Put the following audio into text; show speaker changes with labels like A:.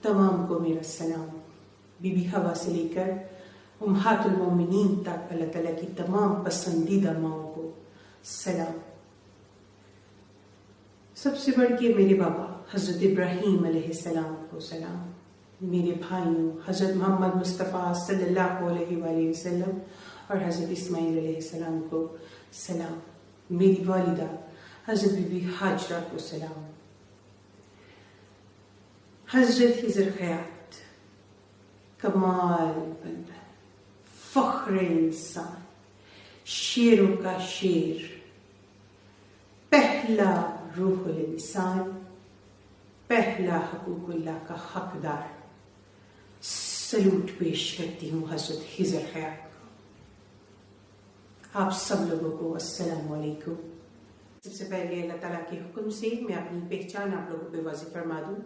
A: تمام کو میرا سلام. بی بی حوا سے لے کر امہات المومنین تک اللہ تعالیٰ کی تمام پسندیدہ ماؤں کو سلام. سب سے بڑھ کے میرے بابا حضرت ابراہیم علیہ السلام کو سلام. میرے بھائیوں حضرت محمد مصطفیٰ صلی اللہ علیہ وآلہ وسلم اور حضرت اسماعیل علیہ السلام کو سلام. میری والدہ حضرت بی بی ہاجرہ کو سلام. حضرت خضر خیاط کمال بندہ، فخر انسان، شیروں کا شیر، پہلا روح الانسان، پہلا حقوق اللہ کا حقدار. سلوٹ پیش کرتی ہوں حضرت خضر خیاط کو. آپ سب لوگوں کو السلام علیکم. سب سے پہلے اللہ تعالیٰ کے حکم سے میں اپنی پہچان آپ لوگوں پہ واضح فرما دوں.